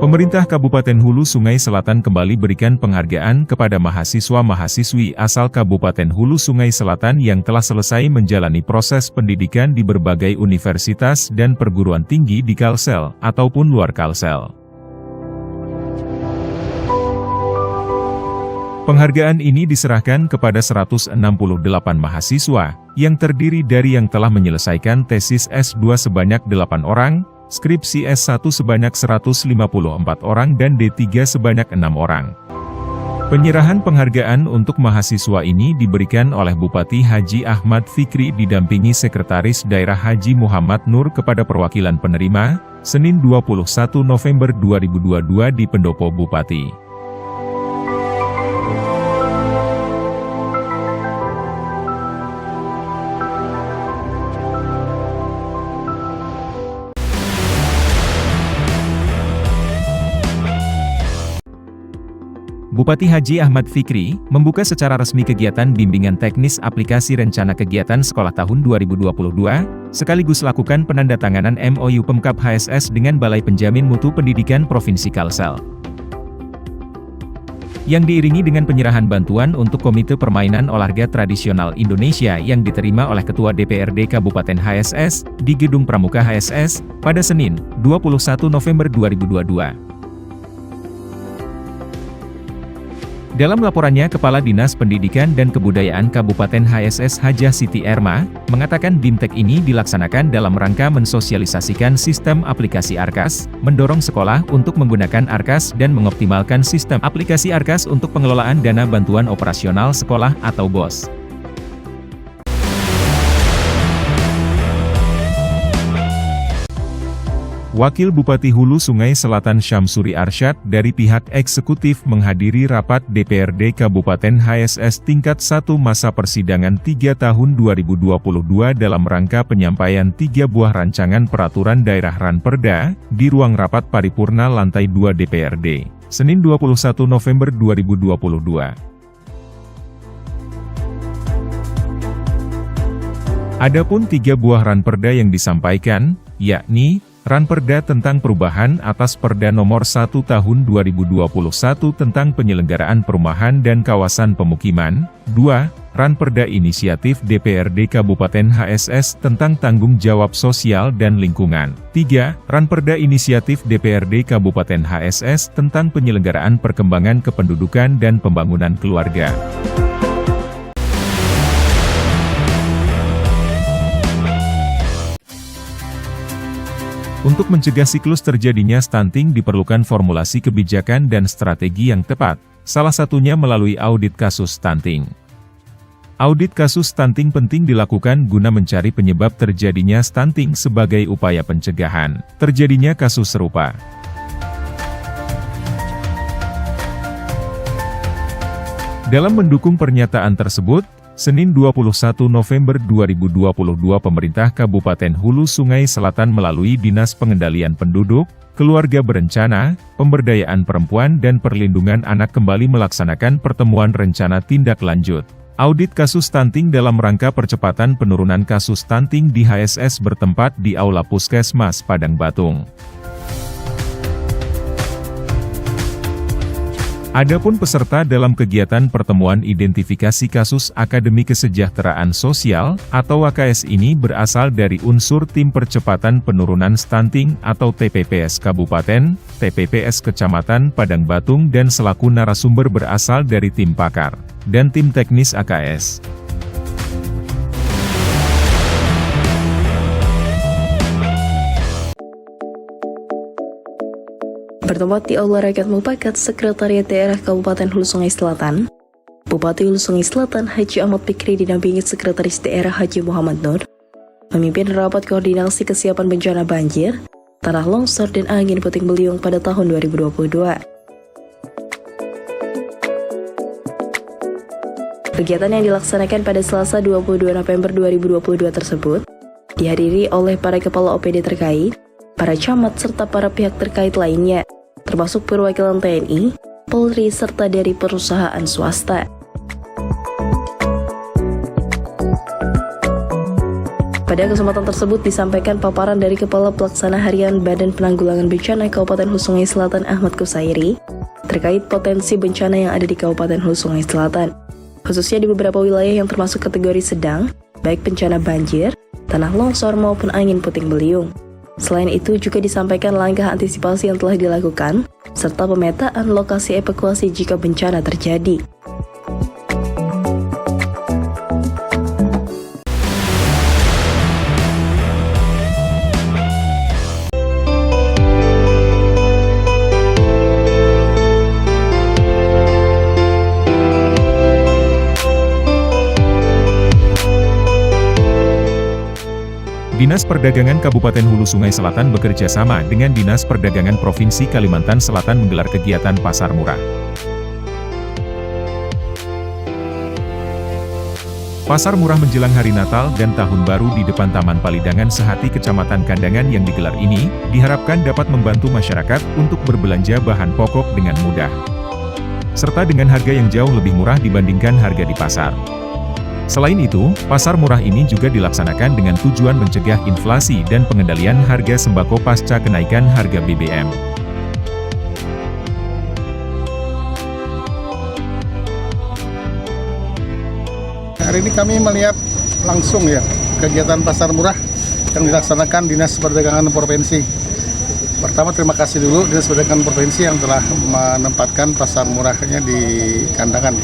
Pemerintah Kabupaten Hulu Sungai Selatan kembali berikan penghargaan kepada mahasiswa-mahasiswi asal Kabupaten Hulu Sungai Selatan yang telah selesai menjalani proses pendidikan di berbagai universitas dan perguruan tinggi di Kalsel ataupun luar Kalsel. Penghargaan ini diserahkan kepada 168 mahasiswa, yang terdiri dari yang telah menyelesaikan tesis S2 sebanyak 8 orang, skripsi S1 sebanyak 154 orang dan D3 sebanyak 6 orang. Penyerahan penghargaan untuk mahasiswa ini diberikan oleh Bupati Haji Ahmad Fikri didampingi Sekretaris Daerah Haji Muhammad Nur kepada perwakilan penerima, Senin 21 November 2022 di Pendopo Bupati. Bupati Haji Ahmad Fikri membuka secara resmi kegiatan bimbingan teknis aplikasi rencana kegiatan sekolah tahun 2022, sekaligus lakukan penandatanganan MOU Pemkab HSS dengan Balai Penjamin Mutu Pendidikan Provinsi Kalsel. Yang diiringi dengan penyerahan bantuan untuk Komite Permainan Olahraga Tradisional Indonesia yang diterima oleh Ketua DPRD Kabupaten HSS di Gedung Pramuka HSS pada Senin, 21 November 2022. Dalam laporannya, Kepala Dinas Pendidikan dan Kebudayaan Kabupaten HSS Hajah Siti Erma, mengatakan BIMTEK ini dilaksanakan dalam rangka mensosialisasikan sistem aplikasi ARKAS, mendorong sekolah untuk menggunakan ARKAS dan mengoptimalkan sistem aplikasi ARKAS untuk pengelolaan dana bantuan operasional sekolah atau BOS. Wakil Bupati Hulu Sungai Selatan Syamsuri Arsyad dari pihak eksekutif menghadiri rapat DPRD Kabupaten HSS tingkat 1 masa persidangan 3 tahun 2022 dalam rangka penyampaian 3 buah rancangan peraturan daerah Ranperda di ruang rapat paripurna lantai 2 DPRD, Senin 21 November 2022. Adapun 3 buah Ranperda yang disampaikan, yakni Ranperda tentang perubahan atas Perda Nomor 1 Tahun 2021 tentang penyelenggaraan perumahan dan kawasan pemukiman. 2. Ranperda Inisiatif DPRD Kabupaten HSS tentang tanggung jawab sosial dan lingkungan. 3. Ranperda Inisiatif DPRD Kabupaten HSS tentang penyelenggaraan perkembangan kependudukan dan pembangunan keluarga. Untuk mencegah siklus terjadinya stunting diperlukan formulasi kebijakan dan strategi yang tepat, salah satunya melalui audit kasus stunting. Audit kasus stunting penting dilakukan guna mencari penyebab terjadinya stunting sebagai upaya pencegahan terjadinya kasus serupa. Dalam mendukung pernyataan tersebut, Senin 21 November 2022 Pemerintah Kabupaten Hulu Sungai Selatan melalui Dinas Pengendalian Penduduk, Keluarga Berencana, Pemberdayaan Perempuan dan Perlindungan Anak kembali melaksanakan pertemuan rencana tindak lanjut audit kasus stunting dalam rangka percepatan penurunan kasus stunting di HSS bertempat di Aula Puskesmas Padang Batung. Adapun peserta dalam kegiatan pertemuan identifikasi kasus Akademi Kesejahteraan Sosial atau AKS ini berasal dari unsur Tim Percepatan Penurunan Stunting atau TPPS Kabupaten, TPPS Kecamatan Padang Batung dan selaku narasumber berasal dari tim pakar dan tim teknis AKS. Bertempat di Aula Rakyat Mupakat, Sekretariat Daerah Kabupaten Hulu Sungai Selatan, Bupati Hulu Sungai Selatan Haji Ahmad Fikri didampingi Sekretaris Daerah Haji Muhammad Nur, memimpin rapat koordinasi kesiapan bencana banjir, tanah longsor dan angin puting beliung pada tahun 2022. Kegiatan yang dilaksanakan pada Selasa 22 November 2022 tersebut dihadiri oleh para kepala OPD terkait, para camat serta para pihak terkait lainnya, termasuk perwakilan TNI, Polri, serta dari perusahaan swasta. Pada kesempatan tersebut disampaikan paparan dari Kepala Pelaksana Harian Badan Penanggulangan Bencana Kabupaten Hulu Sungai Selatan Ahmad Kusairi terkait potensi bencana yang ada di Kabupaten Hulu Sungai Selatan, khususnya di beberapa wilayah yang termasuk kategori sedang, baik bencana banjir, tanah longsor maupun angin puting beliung. Selain itu juga disampaikan langkah antisipasi yang telah dilakukan, serta pemetaan lokasi evakuasi jika bencana terjadi. Dinas Perdagangan Kabupaten Hulu Sungai Selatan bekerja sama dengan Dinas Perdagangan Provinsi Kalimantan Selatan menggelar kegiatan Pasar Murah. Pasar Murah menjelang Hari Natal dan Tahun Baru di depan Taman Palidangan Sehati Kecamatan Kandangan yang digelar ini, diharapkan dapat membantu masyarakat untuk berbelanja bahan pokok dengan mudah, serta dengan harga yang jauh lebih murah dibandingkan harga di pasar. Selain itu, pasar murah ini juga dilaksanakan dengan tujuan mencegah inflasi dan pengendalian harga sembako pasca kenaikan harga BBM. Hari ini kami melihat langsung ya kegiatan pasar murah yang dilaksanakan Dinas Perdagangan Provinsi. Pertama terima kasih dulu Dinas Perdagangan Provinsi yang telah menempatkan pasar murahnya di Kandangan.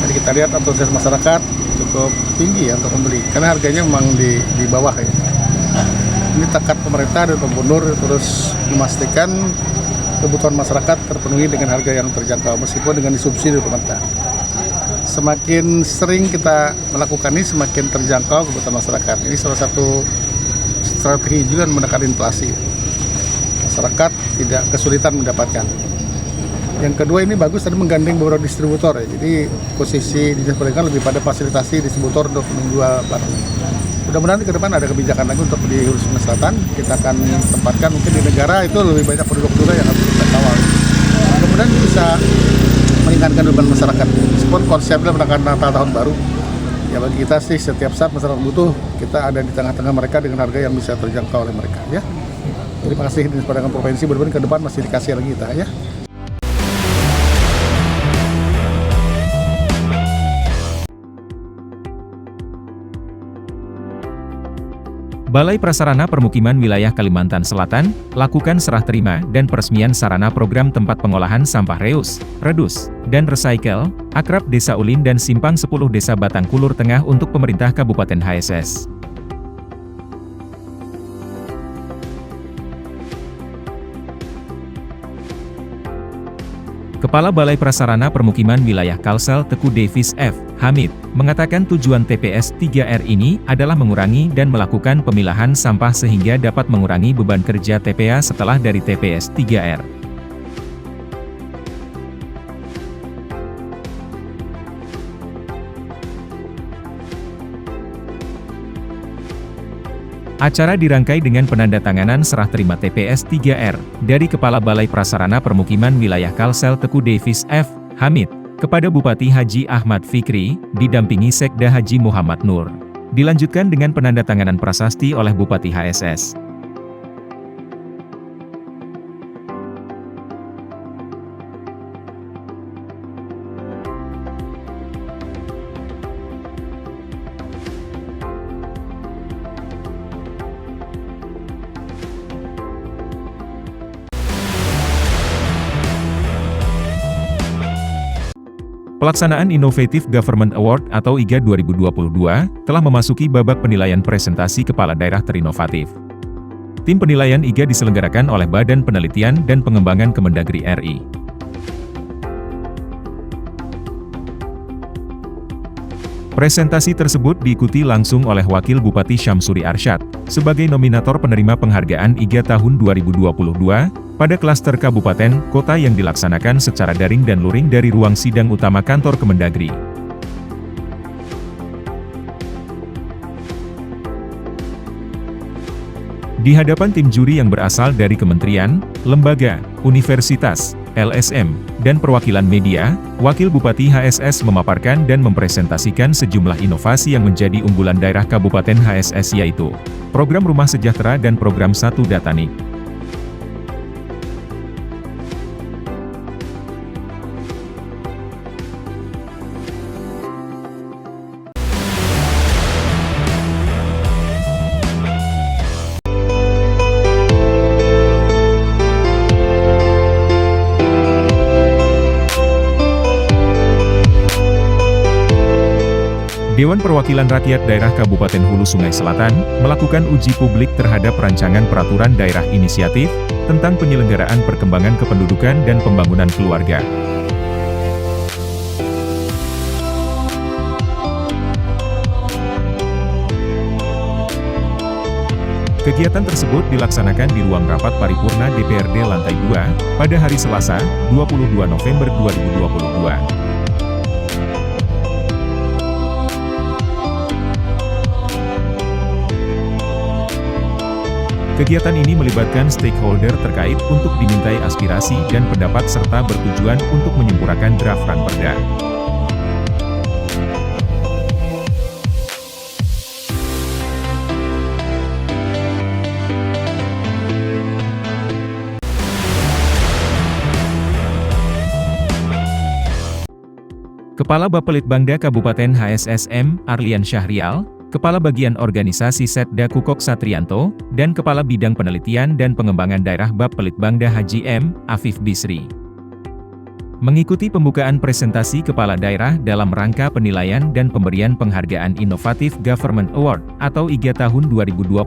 Jadi kita lihat antusias masyarakat cukup tinggi ya untuk membeli, karena harganya memang di bawah ya. Ini tekad pemerintah dan Gubernur terus memastikan kebutuhan masyarakat terpenuhi dengan harga yang terjangkau, meskipun dengan disubsidi dari pemerintah. Semakin sering kita melakukan ini, semakin terjangkau kebutuhan masyarakat. Ini salah satu strategi juga menekan inflasi. Masyarakat tidak kesulitan mendapatkan. Yang kedua, ini bagus tadi menggandeng beberapa distributor ya. Jadi posisi Dinas Perdagangan lebih pada fasilitasi distributor untuk menjual barang. Mudah-mudahan ke depan ada kebijakan lagi untuk di Hulu Sungai Selatan. Kita akan tempatkan mungkin di negara itu lebih banyak penduduk yang harus kita kawal. Mudah-mudahan bisa meningkatkan beban masyarakat. Meskipun konsepnya menekan Natal Tahun Baru. Ya bagi kita sih setiap saat masyarakat butuh, kita ada di tengah-tengah mereka dengan harga yang bisa terjangkau oleh mereka ya. Terima kasih Dinas Perdagangan Provinsi, mudah-mudahan ke depan masih dikasih lagi kita ya. Balai Prasarana Permukiman Wilayah Kalimantan Selatan, lakukan serah terima dan peresmian sarana program tempat pengolahan sampah reus, redus, dan recycle, akrab Desa Ulin dan Simpang 10 Desa Batangkulur Tengah untuk pemerintah Kabupaten HSS. Kepala Balai Prasarana Permukiman Wilayah Kalsel Teku Davis F. Hamid, mengatakan tujuan TPS 3R ini adalah mengurangi dan melakukan pemilahan sampah sehingga dapat mengurangi beban kerja TPA setelah dari TPS 3R. Acara dirangkai dengan penandatanganan serah terima TPS 3R dari Kepala Balai Prasarana Permukiman Wilayah Kalsel Teku Davis F. Hamid kepada Bupati Haji Ahmad Fikri, didampingi Sekda Haji Muhammad Nur. Dilanjutkan dengan penandatanganan prasasti oleh Bupati HSS. Pelaksanaan Innovative Government Award atau IGA 2022 telah memasuki babak penilaian presentasi kepala daerah terinovatif. Tim penilaian IGA diselenggarakan oleh Badan Penelitian dan Pengembangan Kemendagri RI. Presentasi tersebut diikuti langsung oleh Wakil Bupati Syamsuri Arsyad, sebagai nominator penerima penghargaan IGA tahun 2022, pada klaster kabupaten, kota yang dilaksanakan secara daring dan luring dari ruang sidang utama kantor Kemendagri. Di hadapan tim juri yang berasal dari kementerian, lembaga, universitas, LSM, dan perwakilan media, Wakil Bupati HSS memaparkan dan mempresentasikan sejumlah inovasi yang menjadi unggulan daerah Kabupaten HSS yaitu Program Rumah Sejahtera dan Program 1 Datanik. Dewan Perwakilan Rakyat Daerah Kabupaten Hulu Sungai Selatan melakukan uji publik terhadap rancangan peraturan daerah inisiatif tentang penyelenggaraan perkembangan kependudukan dan pembangunan keluarga. Kegiatan tersebut dilaksanakan di ruang rapat paripurna DPRD lantai 2 pada hari Selasa, 22 November 2022. Kegiatan ini melibatkan stakeholder terkait untuk dimintai aspirasi dan pendapat serta bertujuan untuk menyempurnakan draft Ranperda. Kepala Bapelitbangda Kabupaten HSSM, Arlian Syahrial, Kepala Bagian Organisasi Setda Kukok Satrianto, dan Kepala Bidang Penelitian dan Pengembangan Daerah Bapelitbangda Haji M. Afif Bisri. Mengikuti pembukaan presentasi Kepala Daerah dalam rangka penilaian dan pemberian penghargaan Innovative Government Award atau IGA tahun 2022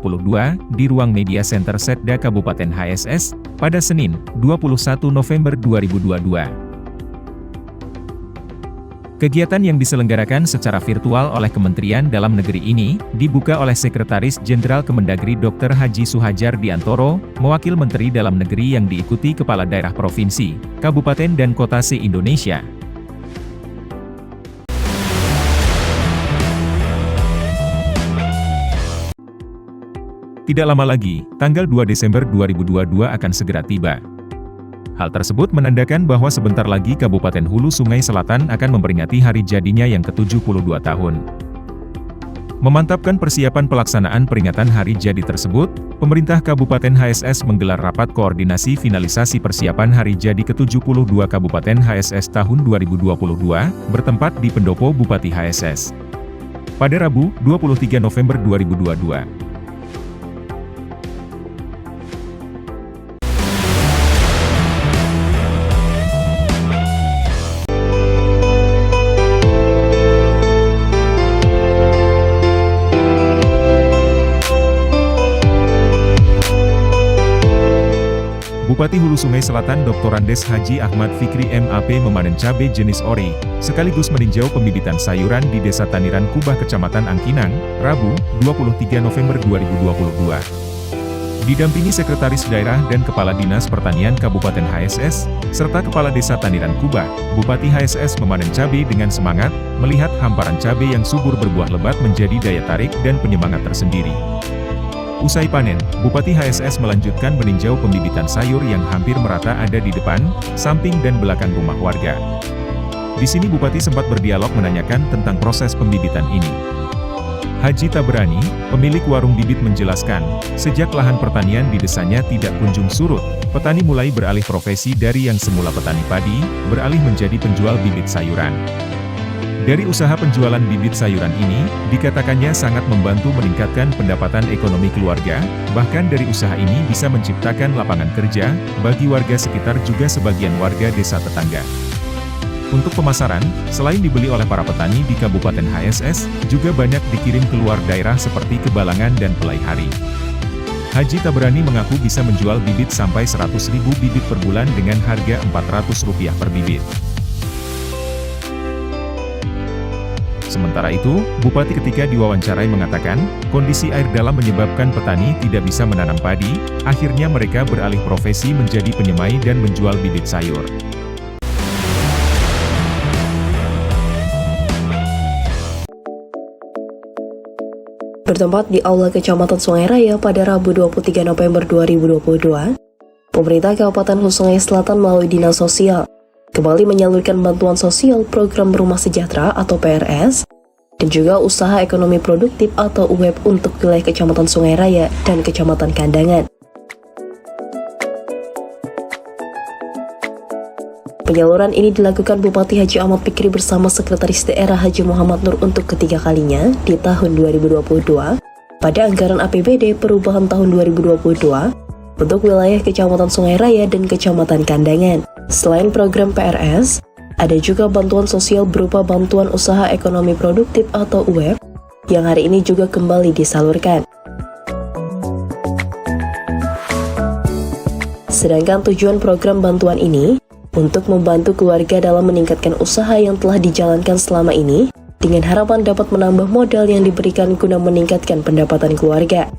di Ruang Media Center Setda Kabupaten HSS pada Senin, 21 November 2022. Kegiatan yang diselenggarakan secara virtual oleh Kementerian Dalam Negeri ini, dibuka oleh Sekretaris Jenderal Kemendagri Dr. Haji Suhajar Diantoro, mewakil Menteri Dalam Negeri yang diikuti Kepala Daerah Provinsi, Kabupaten dan Kota se-Indonesia. Tidak lama lagi, tanggal 2 Desember 2022 akan segera tiba. Hal tersebut menandakan bahwa sebentar lagi Kabupaten Hulu Sungai Selatan akan memperingati hari jadinya yang ke-72 tahun. Memantapkan persiapan pelaksanaan peringatan hari jadi tersebut, pemerintah Kabupaten HSS menggelar rapat koordinasi finalisasi persiapan hari jadi ke-72 Kabupaten HSS tahun 2022, bertempat di Pendopo Bupati HSS. Pada Rabu, 23 November 2022. Bupati Hulu Sungai Selatan Dr. Andes Haji Ahmad Fikri MAP memanen cabai jenis ori, sekaligus meninjau pembibitan sayuran di Desa Taniran Kubah Kecamatan Angkinang, Rabu, 23 November 2022. Didampingi Sekretaris Daerah dan Kepala Dinas Pertanian Kabupaten HSS, serta Kepala Desa Taniran Kubah, Bupati HSS memanen cabai dengan semangat, melihat hamparan cabai yang subur berbuah lebat menjadi daya tarik dan penyemangat tersendiri. Usai panen, Bupati HSS melanjutkan meninjau pembibitan sayur yang hampir merata ada di depan, samping dan belakang rumah warga. Di sini Bupati sempat berdialog menanyakan tentang proses pembibitan ini. Haji Tabrani, pemilik warung bibit menjelaskan, sejak lahan pertanian di desanya tidak kunjung surut, petani mulai beralih profesi dari yang semula petani padi, beralih menjadi penjual bibit sayuran. Dari usaha penjualan bibit sayuran ini, dikatakannya sangat membantu meningkatkan pendapatan ekonomi keluarga, bahkan dari usaha ini bisa menciptakan lapangan kerja, bagi warga sekitar juga sebagian warga desa tetangga. Untuk pemasaran, selain dibeli oleh para petani di Kabupaten HSS, juga banyak dikirim keluar daerah seperti ke Balangan dan Pelaihari. Haji Tabrani mengaku bisa menjual bibit sampai 100.000 bibit per bulan dengan harga Rp400 per bibit. Sementara itu, Bupati ketika diwawancarai mengatakan, kondisi air dalam menyebabkan petani tidak bisa menanam padi, akhirnya mereka beralih profesi menjadi penyemai dan menjual bibit sayur. Bertempat di Aula Kecamatan Sungai Raya pada Rabu 23 November 2022, Pemerintah Kabupaten Hulu Sungai Selatan melalui Dinas Sosial kembali menyalurkan bantuan sosial program Rumah Sejahtera atau PRS dan juga usaha ekonomi produktif atau UEP untuk wilayah Kecamatan Sungai Raya dan Kecamatan Kandangan. Penyaluran ini dilakukan Bupati Haji Ahmad Fikri bersama Sekretaris Daerah Haji Muhammad Nur untuk ketiga kalinya di tahun 2022 pada anggaran APBD perubahan tahun 2022 untuk wilayah Kecamatan Sungai Raya dan Kecamatan Kandangan. Selain program PRS, ada juga bantuan sosial berupa bantuan usaha ekonomi produktif atau UEP yang hari ini juga kembali disalurkan. Sedangkan tujuan program bantuan ini untuk membantu keluarga dalam meningkatkan usaha yang telah dijalankan selama ini dengan harapan dapat menambah modal yang diberikan guna meningkatkan pendapatan keluarga.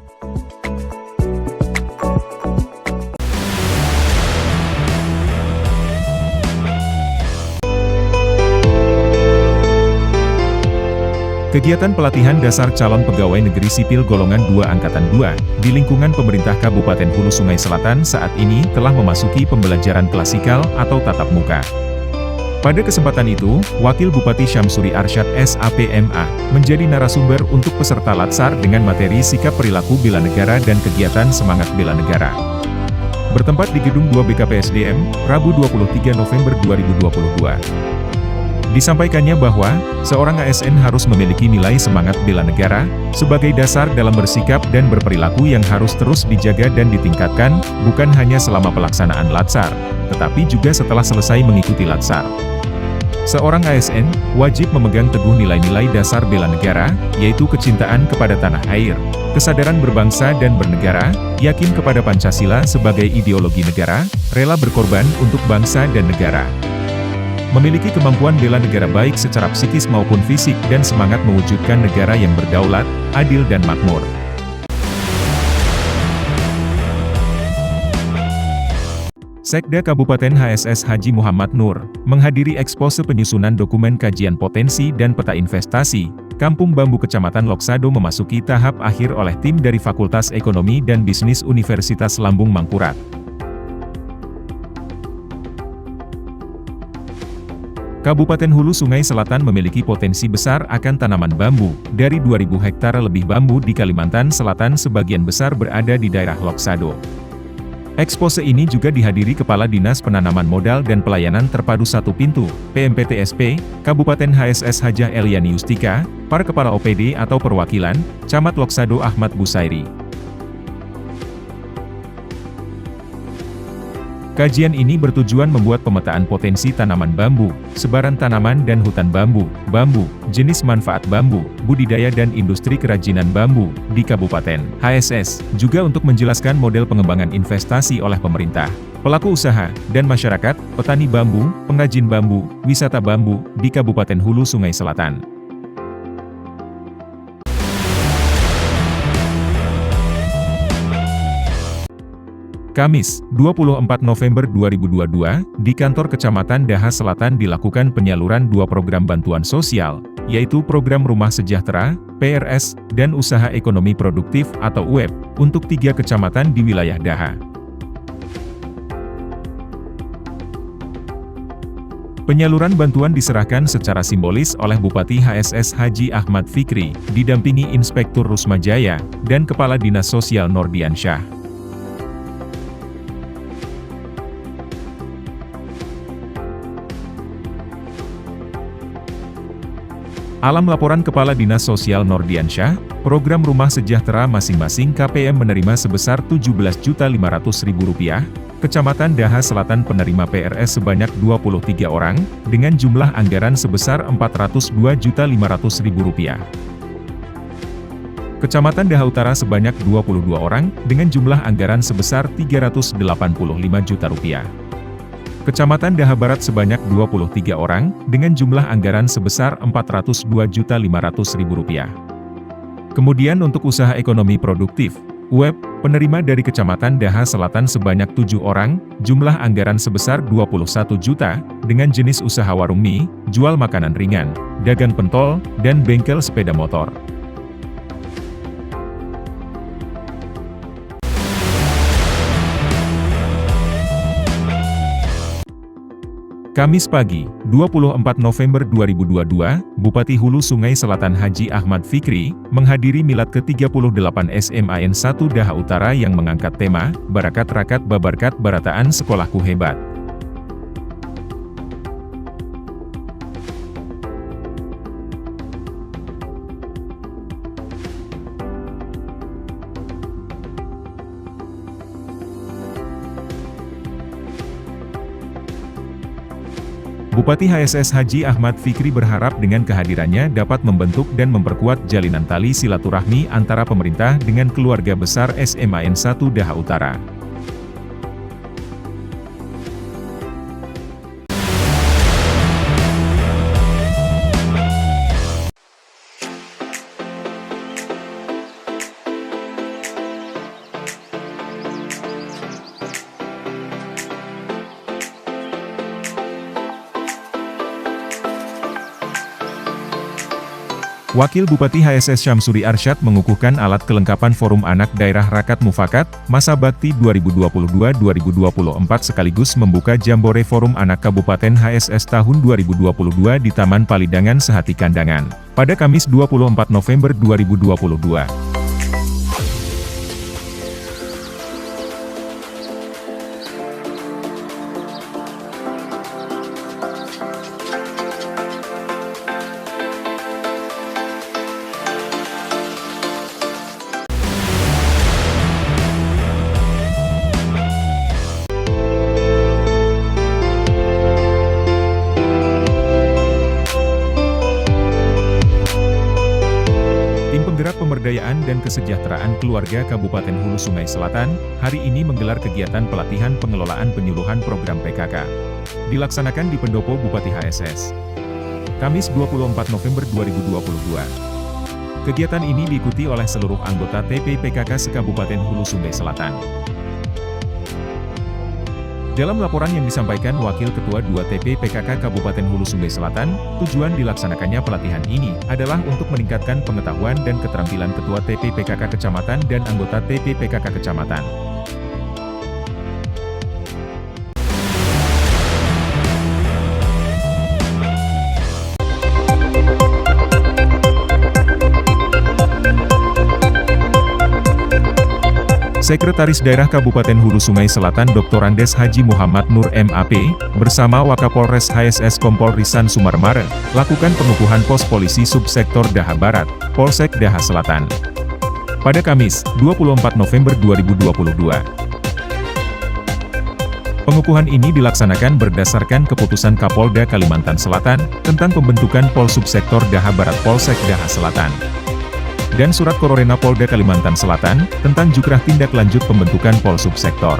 Kegiatan pelatihan dasar calon pegawai negeri sipil golongan 2 Angkatan 2 di lingkungan pemerintah Kabupaten Hulu Sungai Selatan saat ini telah memasuki pembelajaran klasikal atau tatap muka. Pada kesempatan itu, Wakil Bupati Syamsuri Arsyad SAPMA menjadi narasumber untuk peserta latsar dengan materi sikap perilaku bela negara dan kegiatan semangat bela negara. Bertempat di Gedung 2 BKPSDM, Rabu 23 November 2022. Disampaikannya bahwa, seorang ASN harus memiliki nilai semangat bela negara, sebagai dasar dalam bersikap dan berperilaku yang harus terus dijaga dan ditingkatkan, bukan hanya selama pelaksanaan latsar, tetapi juga setelah selesai mengikuti latsar. Seorang ASN, wajib memegang teguh nilai-nilai dasar bela negara, yaitu kecintaan kepada tanah air, kesadaran berbangsa dan bernegara, yakin kepada Pancasila sebagai ideologi negara, rela berkorban untuk bangsa dan negara. Memiliki kemampuan bela negara baik secara psikis maupun fisik dan semangat mewujudkan negara yang berdaulat, adil dan makmur. Sekda Kabupaten HSS Haji Muhammad Nur menghadiri ekspose penyusunan dokumen kajian potensi dan peta investasi Kampung Bambu Kecamatan Loksado memasuki tahap akhir oleh tim dari Fakultas Ekonomi dan Bisnis Universitas Lambung Mangkurat. Kabupaten Hulu Sungai Selatan memiliki potensi besar akan tanaman bambu. Dari 2.000 hektar lebih bambu di Kalimantan Selatan sebagian besar berada di daerah Loksado. Ekspose ini juga dihadiri Kepala Dinas Penanaman Modal dan Pelayanan Terpadu Satu Pintu, PMPTSP, Kabupaten HSS Hajah Eliani Yustika, para Kepala OPD atau Perwakilan, Camat Loksado Ahmad Busairi. Kajian ini bertujuan membuat pemetaan potensi tanaman bambu, sebaran tanaman dan hutan bambu, jenis manfaat bambu, budidaya dan industri kerajinan bambu di Kabupaten HSS, juga untuk menjelaskan model pengembangan investasi oleh pemerintah, pelaku usaha, dan masyarakat, petani bambu, pengrajin bambu, wisata bambu di Kabupaten Hulu Sungai Selatan. Kamis, 24 November 2022, di kantor Kecamatan Daha Selatan dilakukan penyaluran 2 program bantuan sosial, yaitu Program Rumah Sejahtera, PRS, dan Usaha Ekonomi Produktif atau UEP, untuk 3 kecamatan di wilayah Daha. Penyaluran bantuan diserahkan secara simbolis oleh Bupati HSS Haji Ahmad Fikri, didampingi Inspektur Rusmajaya, dan Kepala Dinas Sosial Nordiansyah. Alam laporan Kepala Dinas Sosial Nordiansyah, program Rumah Sejahtera masing-masing KPM menerima sebesar Rp17.500.000, Kecamatan Daha Selatan penerima PRS sebanyak 23 orang, dengan jumlah anggaran sebesar Rp42.500.000. Kecamatan Daha Utara sebanyak 22 orang, dengan jumlah anggaran sebesar Rp385 juta. Kecamatan Daha Barat sebanyak 23 orang, dengan jumlah anggaran sebesar Rp402.500.000. Kemudian untuk usaha ekonomi produktif, UEP, penerima dari Kecamatan Daha Selatan sebanyak 7 orang, jumlah anggaran sebesar 21 juta, dengan jenis usaha warung mie, jual makanan ringan, dagang pentol, dan bengkel sepeda motor. Kamis pagi, 24 November 2022, Bupati Hulu Sungai Selatan Haji Ahmad Fikri, menghadiri milad ke-38 SMAN 1 Daha Utara yang mengangkat tema, Barakat Rakat Babarkat Barataan Sekolahku Hebat. Bupati HSS Haji Ahmad Fikri berharap dengan kehadirannya dapat membentuk dan memperkuat jalinan tali silaturahmi antara pemerintah dengan keluarga besar SMAN 1 Daha Utara. Wakil Bupati HSS Syamsuri Arsyad mengukuhkan alat kelengkapan Forum Anak Daerah Rakat Mufakat, Masa Bakti 2022-2024 sekaligus membuka Jambore Forum Anak Kabupaten HSS tahun 2022 di Taman Palidangan Sehati Kandangan, pada Kamis 24 November 2022. Tim Penggerak Pemberdayaan dan Kesejahteraan Keluarga Kabupaten Hulu Sungai Selatan, hari ini menggelar kegiatan pelatihan pengelolaan penyuluhan program PKK. Dilaksanakan di Pendopo Bupati HSS. Kamis 24 November 2022. Kegiatan ini diikuti oleh seluruh anggota TP PKK se-Kabupaten Hulu Sungai Selatan. Dalam laporan yang disampaikan Wakil Ketua 2 TP PKK Kabupaten Hulu Sungai Selatan, tujuan dilaksanakannya pelatihan ini adalah untuk meningkatkan pengetahuan dan keterampilan Ketua TP PKK Kecamatan dan anggota TP PKK Kecamatan. Sekretaris Daerah Kabupaten Hulu Sungai Selatan Dr. Andes Haji Muhammad Nur MAP, bersama Wakapolres HSS Kompol Risan Sumarmare, lakukan pengukuhan pos polisi subsektor Daha Barat, Polsek Daha Selatan. Pada Kamis, 24 November 2022. Pengukuhan ini dilaksanakan berdasarkan keputusan Kapolda Kalimantan Selatan, tentang pembentukan Pol Subsektor Daha Barat Polsek Daha Selatan. Dan Surat Kororena Polda Kalimantan Selatan, tentang jukrah tindak lanjut pembentukan Pol Subsektor.